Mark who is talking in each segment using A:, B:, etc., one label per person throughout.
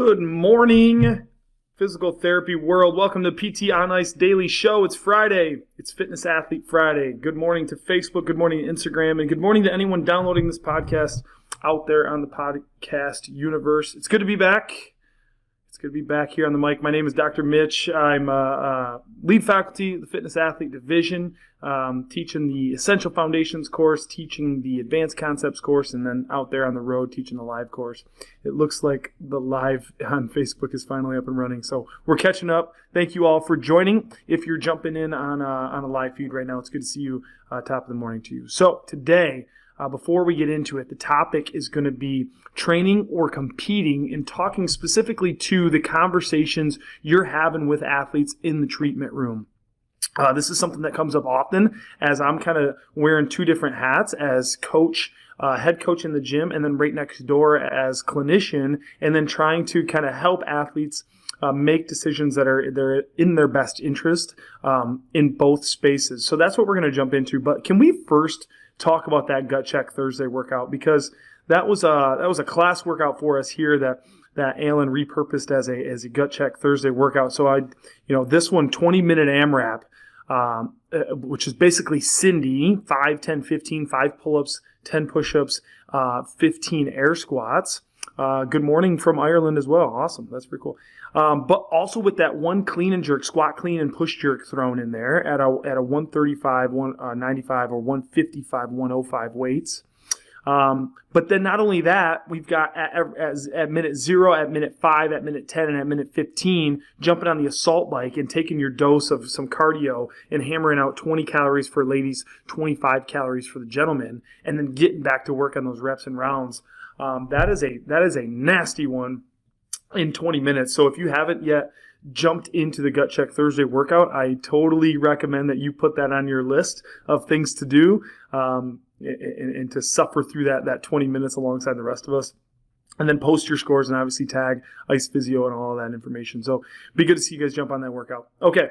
A: Good morning, physical therapy world. Welcome to PT on Ice Daily Show. It's Friday. It's Fitness Athlete Friday. Good morning to Facebook. Good morning to Instagram. And good morning to anyone downloading this podcast out there on the podcast universe. It's good to be back. It's good to be back here on the mic. My name is Dr. Mitch. I'm lead faculty of the Fitness Athlete Division, teaching the Essential Foundations course, teaching the Advanced Concepts course, and then out there on the road teaching the live course. It looks like the live on Facebook is finally up and running, so we're catching up. Thank you all for joining. If you're jumping in on a live feed right now, it's good to see you top of the morning to you. So today, before we get into it, the topic is going to be training or competing and talking specifically to the conversations you're having with athletes in the treatment room. This is something that comes up often as I'm kind of wearing two different hats as coach, head coach in the gym, and then right next door as clinician, and then trying to kind of help athletes make decisions that are in their best interest in both spaces. So that's what we're going to jump into. But can we first talk about that Gut Check Thursday workout, because that was a class workout for us here that Alan repurposed as a Gut Check Thursday workout. So this one 20-minute AMRAP, which is basically Cindy, 5, 10, 15, 5 pull-ups, 10 push-ups, 15 air squats. Good morning from Ireland as well. Awesome. That's pretty cool. But also with that one clean and jerk, squat clean and push jerk thrown in there at a 135, 195, or 155, 105 weights. But then not only that, we've got at minute 0, at minute 5, at minute 10, and at minute 15, jumping on the assault bike and taking your dose of some cardio and hammering out 20 calories for ladies, 25 calories for the gentlemen, and then getting back to work on those reps and rounds. That is a nasty one in 20 minutes. So if you haven't yet jumped into the Gut Check Thursday workout, I totally recommend that you put that on your list of things to do and to suffer through that 20 minutes alongside the rest of us. And then post your scores and obviously tag Ice Physio and all of that information. So be good to see you guys jump on that workout. Okay.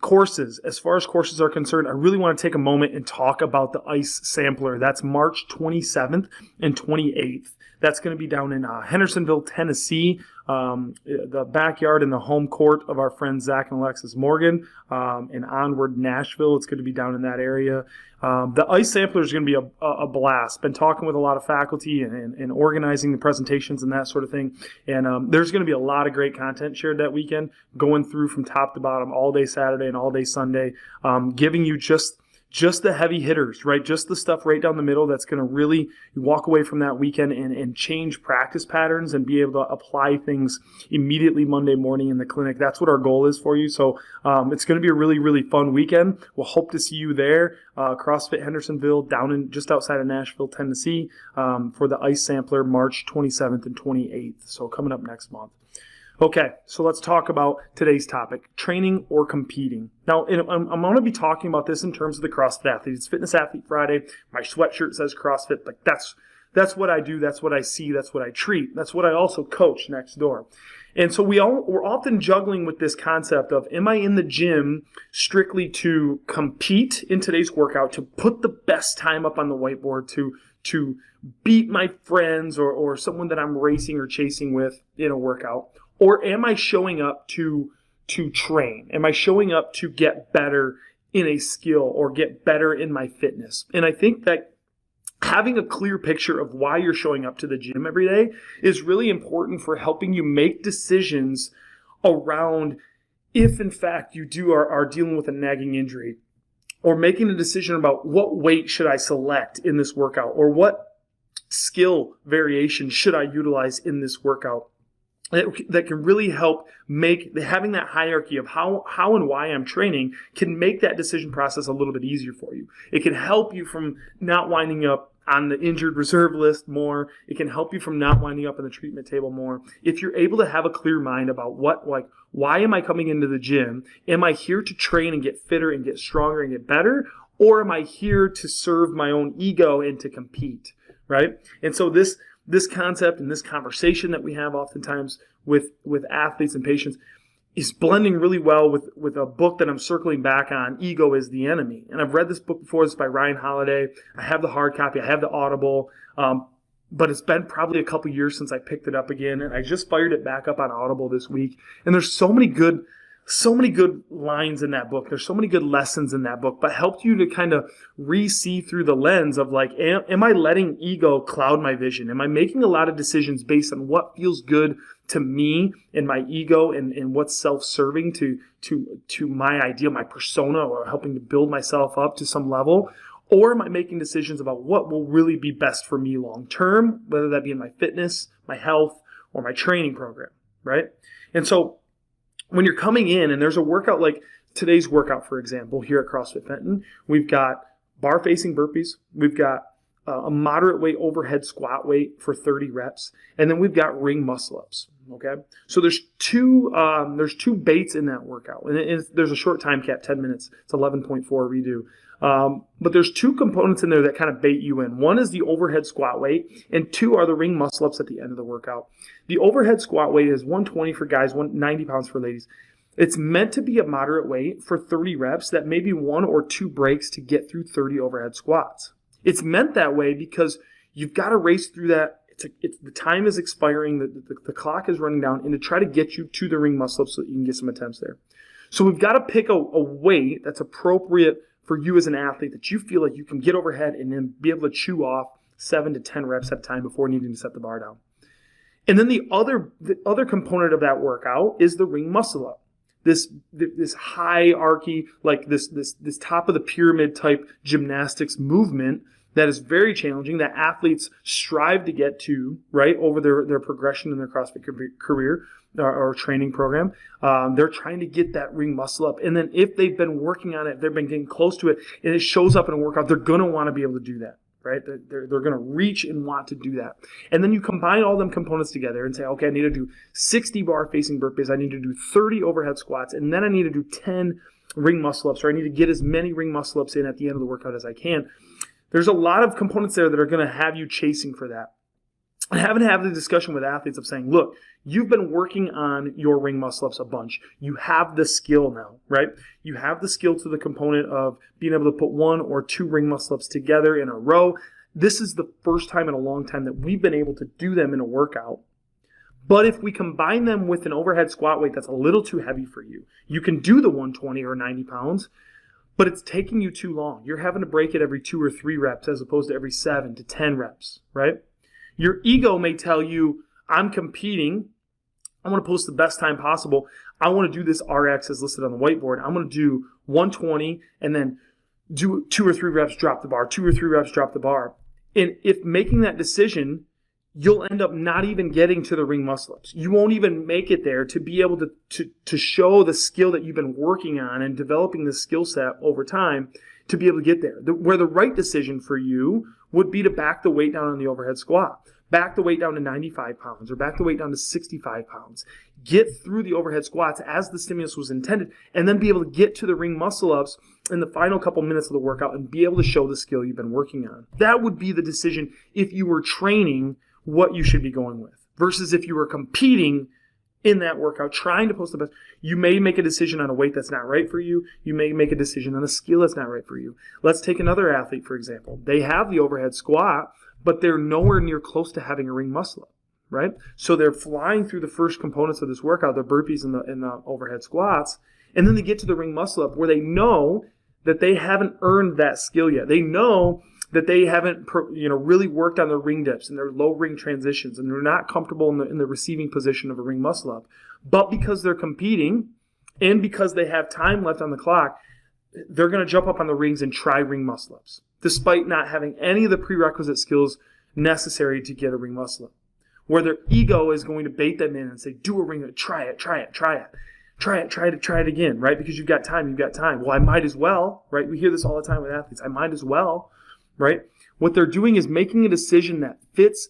A: Courses. As far as courses are concerned, I really want to take a moment and talk about the ICE Sampler. That's March 27th and 28th. That's going to be down in Hendersonville, Tennessee, the backyard and the home court of our friends Zach and Alexis Morgan, and Onward, Nashville. It's going to be down in that area. The ICE Sampler is going to be a blast. Been talking with a lot of faculty and organizing the presentations and that sort of thing. And there's going to be a lot of great content shared that weekend, going through from top to bottom all day Saturday and all day Sunday, giving you just the heavy hitters, right? Just the stuff right down the middle that's going to really walk away from that weekend and change practice patterns and be able to apply things immediately Monday morning in the clinic. That's what our goal is for you. So it's going to be a really, really fun weekend. We'll hope to see you there. CrossFit Hendersonville down in just outside of Nashville, Tennessee, for the ICE Sampler March 27th and 28th. So coming up next month. Okay, so let's talk about today's topic, training or competing. Now, I'm going to be talking about this in terms of the CrossFit athlete. It's Fitness Athlete Friday. My sweatshirt says CrossFit, but that's what I do. That's what I see. That's what I treat. That's what I also coach next door. And so we're often juggling with this concept of, am I in the gym strictly to compete in today's workout, to put the best time up on the whiteboard, to beat my friends or someone that I'm racing or chasing with in a workout? Or am I showing up to train? Am I showing up to get better in a skill or get better in my fitness? And I think that having a clear picture of why you're showing up to the gym every day is really important for helping you make decisions around if, in fact, you are dealing with a nagging injury, or making a decision about what weight should I select in this workout, or what skill variation should I utilize in this workout. That can really help make having that hierarchy of how and why I'm training can make that decision process a little bit easier for you. It can help you from not winding up on the injured reserve list more. It can help you from not winding up in the treatment table more. If you're able to have a clear mind about why am I coming into the gym? Am I here to train and get fitter and get stronger and get better? Or am I here to serve my own ego and to compete, right? And so this concept and this conversation that we have oftentimes with athletes and patients is blending really well with a book that I'm circling back on, Ego is the Enemy. And I've read this book before. It's by Ryan Holiday. I have the hard copy. I have the Audible. but it's been probably a couple years since I picked it up again, and I just fired it back up on Audible this week. And there's so many good lines in that book. There's so many good lessons in that book, but helped you to kind of re-see through the lens of like, am I letting ego cloud my vision? Am I making a lot of decisions based on what feels good to me and my ego and what's self-serving to my ideal, my persona, or helping to build myself up to some level? Or am I making decisions about what will really be best for me long term, whether that be in my fitness, my health, or my training program, right? And so when you're coming in and there's a workout like today's workout, for example, here at CrossFit Fenton, we've got bar facing burpees, we've got a moderate weight overhead squat weight for 30 reps, and then we've got ring muscle ups. Okay, so there's two baits in that workout, and there's a short time cap, 10 minutes. It's 11.4 redo. But there's two components in there that kind of bait you in. One is the overhead squat weight, and two are the ring muscle ups at the end of the workout. The overhead squat weight is 120 for guys, 190 pounds for ladies. It's meant to be a moderate weight for 30 reps, that maybe 1 or 2 breaks to get through 30 overhead squats. It's meant that way because you've got to race through that. The time is expiring, the clock is running down, and to try to get you to the ring muscle ups so that you can get some attempts there. So we've got to pick a weight that's appropriate for you as an athlete, that you feel like you can get overhead and then be able to chew off 7 to 10 reps at a time before needing to set the bar down. And then the other component of that workout is the ring muscle up. This hierarchy, like this top of the pyramid type gymnastics movement that is very challenging, that athletes strive to get to, right, over their progression in their CrossFit career or training program. They're trying to get that ring muscle up. And then if they've been working on it, they've been getting close to it, and it shows up in a workout, they're going to want to be able to do that, right? They're going to reach and want to do that. And then you combine all them components together and say, okay, I need to do 60 bar facing burpees. I need to do 30 overhead squats. And then I need to do 10 ring muscle ups, or I need to get as many ring muscle ups in at the end of the workout as I can. There's a lot of components there that are going to have you chasing for that. I haven't had the discussion with athletes of saying, look, you've been working on your ring muscle ups a bunch. You have the skill now, right? You have the skill to the component of being able to put 1 or 2 ring muscle ups together in a row. This is the first time in a long time that we've been able to do them in a workout. But if we combine them with an overhead squat weight that's a little too heavy for you, you can do the 120 or 90 pounds, but it's taking you too long. You're having to break it every 2 or 3 reps as opposed to every 7 to 10 reps, right? Your ego may tell you, I'm competing. I want to post the best time possible. I want to do this RX as listed on the whiteboard. I'm going to do 120 and then do 2 or 3 reps, drop the bar, 2 or 3 reps, drop the bar. And if making that decision, you'll end up not even getting to the ring muscle ups. You won't even make it there to be able to show the skill that you've been working on and developing the skill set over time to be able to get there. Where the right decision for you would be to back the weight down on the overhead squat. Back the weight down to 95 pounds or back the weight down to 65 pounds. Get through the overhead squats as the stimulus was intended, and then be able to get to the ring muscle ups in the final couple minutes of the workout and be able to show the skill you've been working on. That would be the decision if you were training what you should be going with, versus if you were competing in that workout, trying to post the best. You may make a decision on a weight that's not right for you. You may make a decision on a skill that's not right for you. Let's take another athlete, for example. They have the overhead squat, but they're nowhere near close to having a ring muscle up, right? So they're flying through the first components of this workout, the burpees and the overhead squats, and then they get to the ring muscle up where they know that they haven't earned that skill yet. They know that they haven't really worked on their ring dips and their low ring transitions, and they're not comfortable in the receiving position of a ring muscle up. But because they're competing and because they have time left on the clock, they're going to jump up on the rings and try ring muscle ups, despite not having any of the prerequisite skills necessary to get a ring muscle up. Where their ego is going to bait them in and say, do a ring, try it again, right? Because you've got time. Well, I might as well, right? We hear this all the time with athletes. I might as well, right? What they're doing is making a decision that fits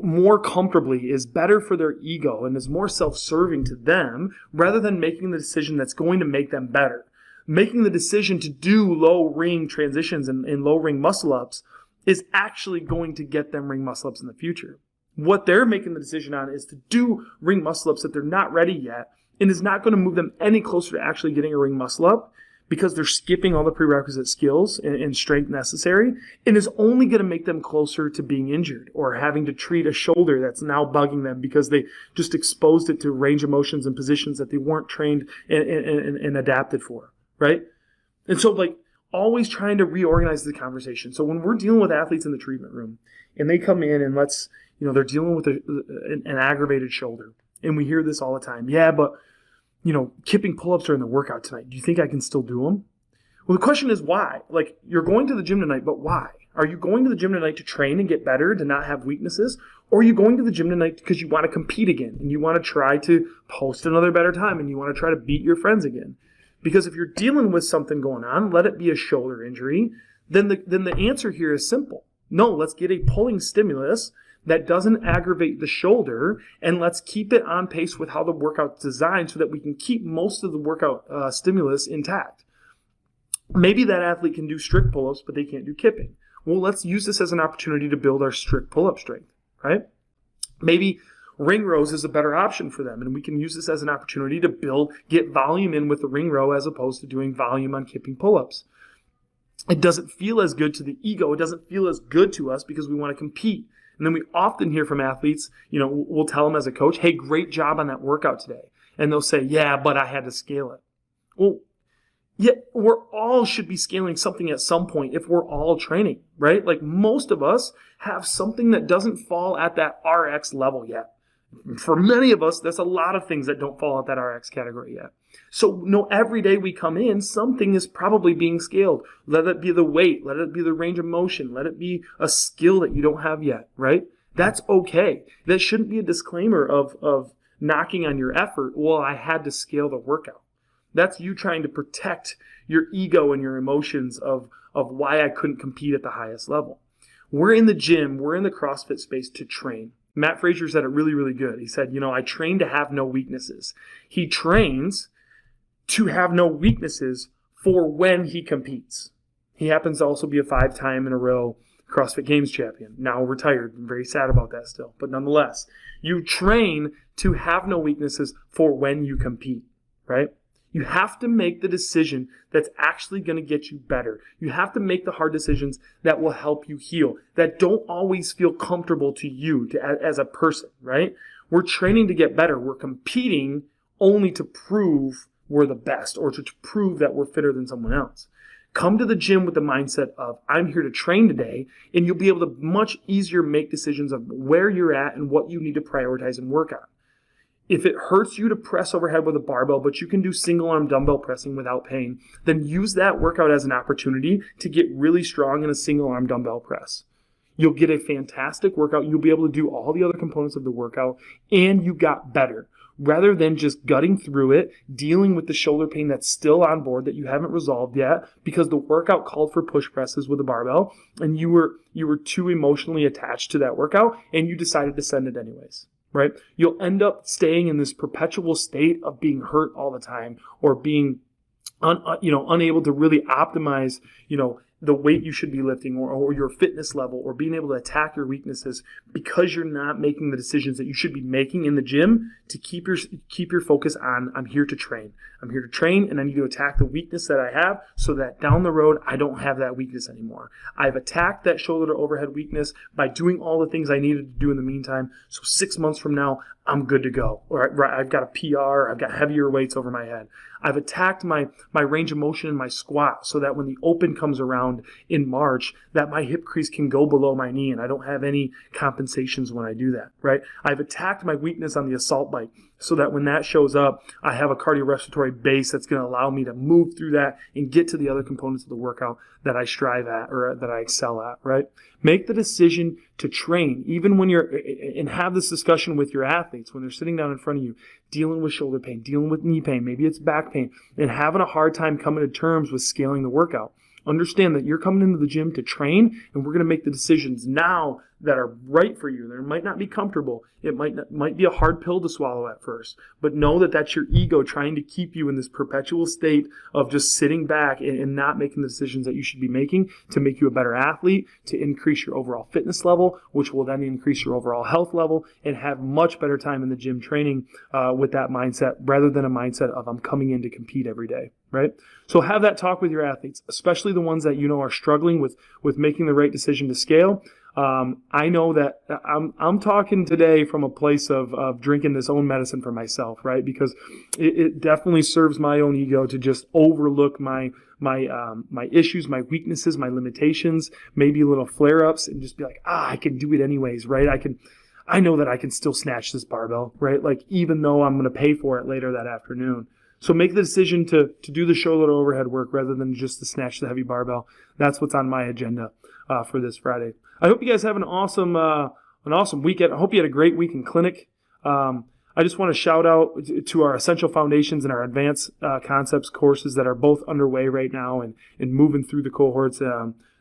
A: more comfortably, is better for their ego, and is more self-serving to them, rather than making the decision that's going to make them better. Making the decision to do low ring transitions and low ring muscle ups is actually going to get them ring muscle ups in the future. What they're making the decision on is to do ring muscle ups that they're not ready yet, and is not going to move them any closer to actually getting a ring muscle up, because they're skipping all the prerequisite skills and strength necessary, and is only going to make them closer to being injured or having to treat a shoulder that's now bugging them because they just exposed it to range of motions and positions that they weren't trained and adapted for, right? And so, like, always trying to reorganize the conversation. So when we're dealing with athletes in the treatment room and they come in and they're dealing with an aggravated shoulder, and we hear this all the time. Yeah, but kipping pull-ups during the workout tonight, do you think I can still do them? Well, the question is why? Like, you're going to the gym tonight, but why? Are you going to the gym tonight to train and get better, to not have weaknesses? Or are you going to the gym tonight because you want to compete again and you want to try to post another better time and you want to try to beat your friends again? Because if you're dealing with something going on, let it be a shoulder injury, then the answer here is simple. No, let's get a pulling stimulus that doesn't aggravate the shoulder, and let's keep it on pace with how the workout's designed so that we can keep most of the workout stimulus intact. Maybe that athlete can do strict pull-ups, but they can't do kipping. Well, let's use this as an opportunity to build our strict pull-up strength, right? Maybe ring rows is a better option for them, and we can use this as an opportunity to get volume in with the ring row as opposed to doing volume on kipping pull-ups. It doesn't feel as good to the ego. It doesn't feel as good to us because we want to compete. And then we often hear from athletes, we'll tell them as a coach, hey, great job on that workout today. And they'll say, yeah, but I had to scale it. Well, yeah, we're all should be scaling something at some point if we're all training, right? Like, most of us have something that doesn't fall at that RX level yet. For many of us, that's a lot of things that don't fall at that RX category yet. So every day we come in, something is probably being scaled. Let it be the weight, let it be the range of motion, let it be a skill that you don't have yet, right? That's okay. That shouldn't be a disclaimer of knocking on your effort. Well, I had to scale the workout. That's you trying to protect your ego and your emotions of why I couldn't compete at the highest level. We're in the gym, we're in the CrossFit space to train. Matt Frazier said it really, really good. He said, I train to have no weaknesses. He trains to have no weaknesses for when he competes. He happens to also be a 5-time in a row CrossFit Games champion. Now retired. I'm very sad about that still. But nonetheless, you train to have no weaknesses for when you compete, right? You have to make the decision that's actually going to get you better. You have to make the hard decisions that will help you heal, that don't always feel comfortable to you as a person, right? We're training to get better. We're competing only to prove we're the best or to prove that we're fitter than someone else. Come to the gym with the mindset of, I'm here to train today, and you'll be able to much easier make decisions of where you're at and what you need to prioritize and work on. If it hurts you to press overhead with a barbell, but you can do single arm dumbbell pressing without pain, then use that workout as an opportunity to get really strong in a single arm dumbbell press. You'll get a fantastic workout. You'll be able to do all the other components of the workout, and you got better. Rather than just gutting through it, dealing with the shoulder pain that's still on board that you haven't resolved yet because the workout called for push presses with a barbell, and you were too emotionally attached to that workout, and you decided to send it anyways. Right? You'll end up staying in this perpetual state of being hurt all the time or being unable to really optimize, the weight you should be lifting or your fitness level or being able to attack your weaknesses because you're not making the decisions that you should be making in the gym to keep your focus on, I'm here to train. I'm here to train, and I need to attack the weakness that I have so that down the road, I don't have that weakness anymore. I've attacked that shoulder to overhead weakness by doing all the things I needed to do in the meantime. So 6 months from now, I'm good to go. Or I've got a PR, I've got heavier weights over my head. I've attacked my range of motion in my squat so that when the open comes around in March, that my hip crease can go below my knee and I don't have any compensations when I do that, right? I've attacked my weakness on the assault bike so that when that shows up, I have a cardiorespiratory base that's going to allow me to move through that and get to the other components of the workout that I strive at or that I excel at, right? Make the decision to train, even when and have this discussion with your athletes when they're sitting down in front of you, dealing with shoulder pain, dealing with knee pain, maybe it's back pain, and having a hard time coming to terms with scaling the workout. Understand that you're coming into the gym to train, and we're going to make the decisions now that are right for you. They might not be comfortable. It might be a hard pill to swallow at first, but know that that's your ego trying to keep you in this perpetual state of just sitting back and not making the decisions that you should be making to make you a better athlete, to increase your overall fitness level, which will then increase your overall health level, and have much better time in the gym training with that mindset rather than a mindset of I'm coming in to compete every day, right? So have that talk with your athletes, especially the ones that you know are struggling with making the right decision to scale. I know that I'm talking today from a place of drinking this own medicine for myself, right? Because it definitely serves my own ego to just overlook my issues, my weaknesses, my limitations, maybe little flare-ups, and just be like, I can do it anyways, right? I know that I can still snatch this barbell, right? Like, even though I'm going to pay for it later that afternoon. So make the decision to do the shoulder to overhead work rather than just to snatch the heavy barbell. That's what's on my agenda for this Friday. I hope you guys have an awesome weekend. I hope you had a great week in clinic. I just want to shout out to our Essential Foundations and our Advanced Concepts courses that are both underway right now and moving through the cohorts.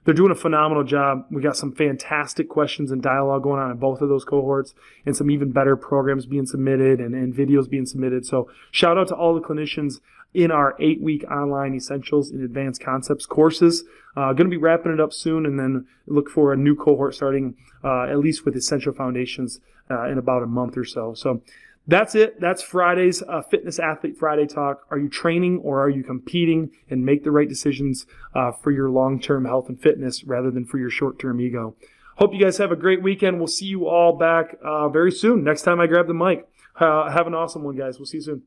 A: They're doing a phenomenal job. We got some fantastic questions and dialogue going on in both of those cohorts, and some even better programs being submitted and videos being submitted. So shout out to all the clinicians in our 8-week online Essentials and Advanced Concepts courses. Going to be wrapping it up soon, and then look for a new cohort starting at least with Essential Foundations in about a month or so. So that's it. That's Friday's Fitness Athlete Friday talk. Are you training or are you competing? And make the right decisions for your long-term health and fitness rather than for your short-term ego. Hope you guys have a great weekend. We'll see you all back very soon. Next time I grab the mic. Have an awesome one, guys. We'll see you soon.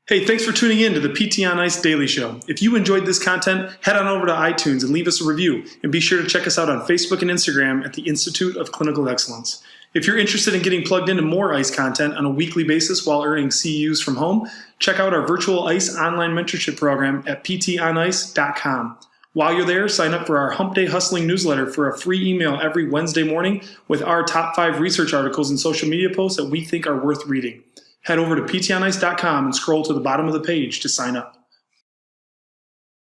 A: Hey, thanks for tuning in to the PT on Ice Daily Show. If you enjoyed this content, head on over to iTunes and leave us a review. And be sure to check us out on Facebook and Instagram at the Institute of Clinical Excellence. If you're interested in getting plugged into more ICE content on a weekly basis while earning CEUs from home, check out our virtual ICE online mentorship program at ptonice.com. While you're there, sign up for our Hump Day Hustling newsletter for a free email every Wednesday morning with our top 5 research articles and social media posts that we think are worth reading. Head over to ptonice.com and scroll to the bottom of the page to sign up.